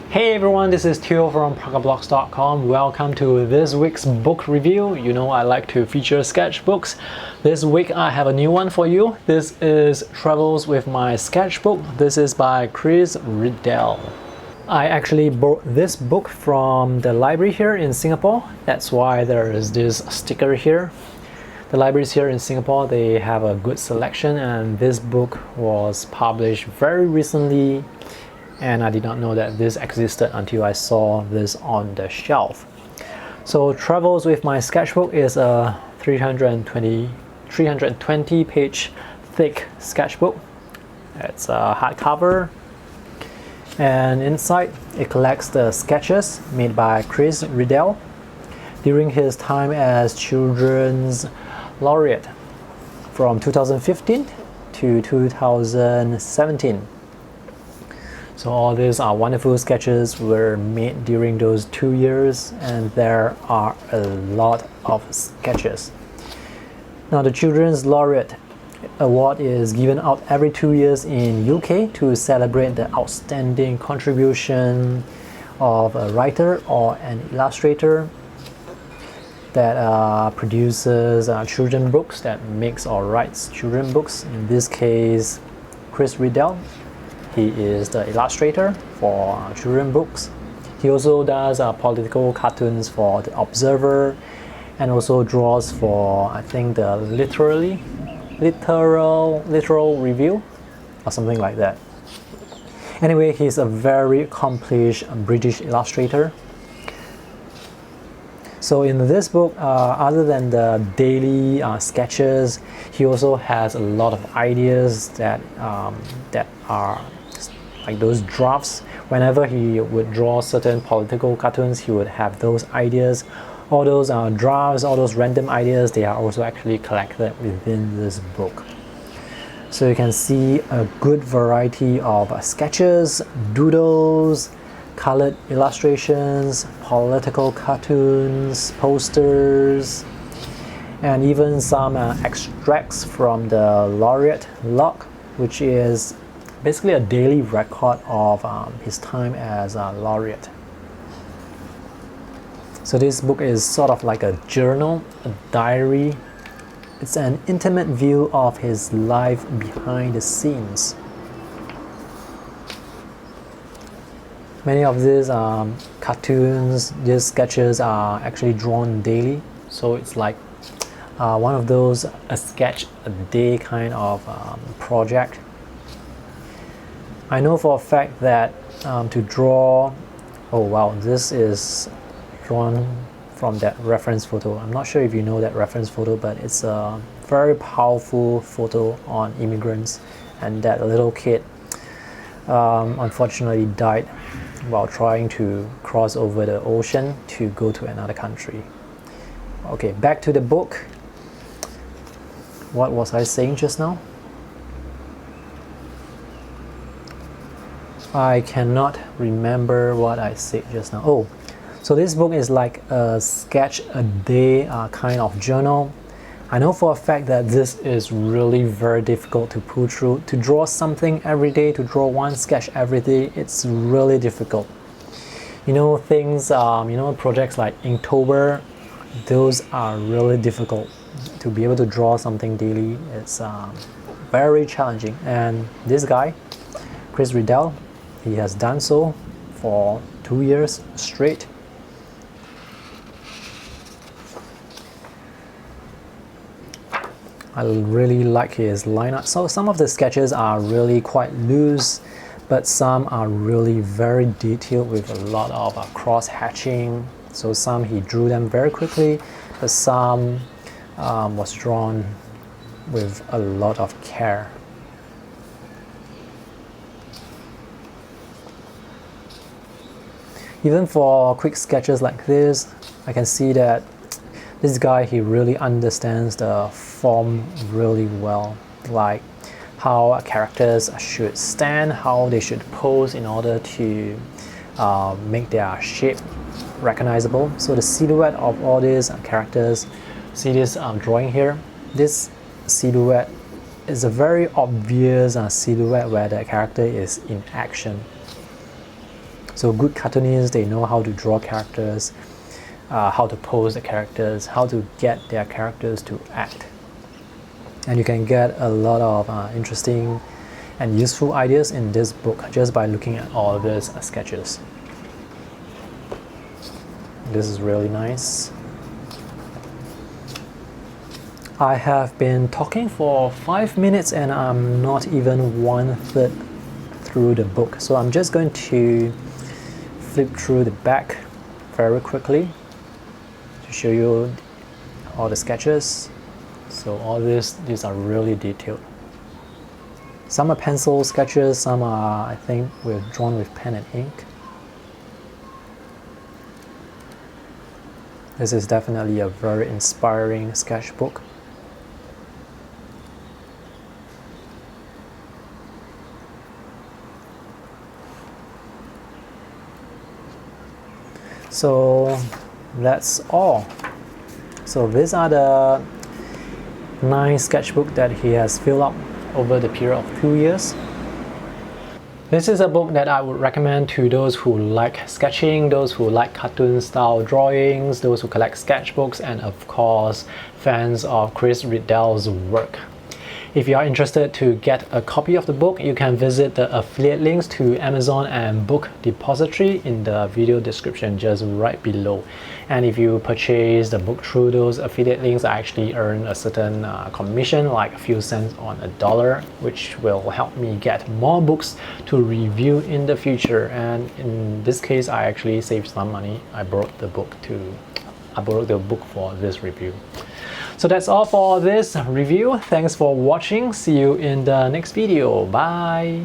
Hey everyone, this is Teo from ParkerBlocks.com. Welcome to this week's book review. You know I like to feature sketchbooks. This week I have a new one for you. This is Travels with My Sketchbook. This is by Chris Riddell. I actually bought this book from the library here in Singapore. That's why there is this sticker here. The libraries here in Singapore, they have a good selection, and this book was published very recently, and I did not know that this existed until I saw this on the shelf. So Travels with My Sketchbook is a 320 page thick sketchbook. It's a hardcover, and inside it collects the sketches made by Chris Riddell during his time as children's Laureate from 2015 to 2017. So all these are wonderful sketches were made during those 2 years, and there are a lot of sketches. Now the Children's Laureate Award is given out every 2 years in UK to celebrate the outstanding contribution of a writer or an illustrator that produces children books, that makes or writes children books. In this case, Chris Riddell. He is the illustrator for children books. He also does political cartoons for The Observer, and also draws for, I think, the literal review or something like that. Anyway, he's a very accomplished British illustrator. So in this book, other than the daily sketches, he also has a lot of ideas that are like those drafts. Whenever he would draw certain political cartoons, he would have those ideas. All those drafts, all those random ideas, they are also actually collected within this book. So you can see a good variety of sketches, doodles, colored illustrations, political cartoons, posters, and even some extracts from the Laureate log, which is basically a daily record of his time as a laureate. So this book is sort of like a journal, a diary. It's an intimate view of his life behind the scenes. Many of these cartoons, these sketches are actually drawn daily. So it's like one of those a sketch a day kind of project. I know for a fact that to draw, oh wow, this is drawn from that reference photo. I'm not sure if you know that reference photo, but it's a very powerful photo on immigrants, and that little kid unfortunately died while trying to cross over the ocean to go to another country. Okay, back to the book. What was I saying just now? I cannot remember what I said just now. Oh, so this book is like a sketch a day kind of journal. I know for a fact that this is really very difficult to pull through. To draw something every day, to draw one sketch every day, it's really difficult. You know, things, projects like Inktober, those are really difficult. To be able to draw something daily, it's very challenging. And this guy, Chris Riddell, he has done so for 2 years straight. I really like his lineup. So some of the sketches are really quite loose, but some are really very detailed with a lot of cross-hatching. So some he drew them very quickly, but some was drawn with a lot of care. Even for quick sketches like this, I can see that this guy, he really understands the form really well, like how characters should stand, how they should pose in order to make their shape recognizable. So the silhouette of all these characters, see this drawing here, this silhouette is a very obvious silhouette where the character is in action. So good cartoonists, they know how to draw characters, how to pose the characters, how to get their characters to act. And you can get a lot of interesting and useful ideas in this book just by looking at all of these sketches. This is really nice. I have been talking for 5 minutes and I'm not even 1/3 through the book. So I'm just going to flip through the back very quickly to show you all the sketches. So all these are really detailed. Some are pencil sketches, some are, I think, drawn with pen and ink. This is definitely a very inspiring sketchbook. So that's all. So these are the 9 sketchbooks that he has filled up over the period of 2 years. This is a book that I would recommend to those who like sketching, those who like cartoon style drawings, those who collect sketchbooks, and of course fans of Chris Riddell's work. If you are interested to get a copy of the book, you can visit the affiliate links to Amazon and Book Depository in the video description just right below. And if you purchase the book through those affiliate links, I actually earn a certain commission, like a few cents on a dollar, which will help me get more books to review in the future. And in this case, I actually saved some money. I borrowed the book for this review. So that's all for this review. Thanks for watching. See you in the next video. Bye.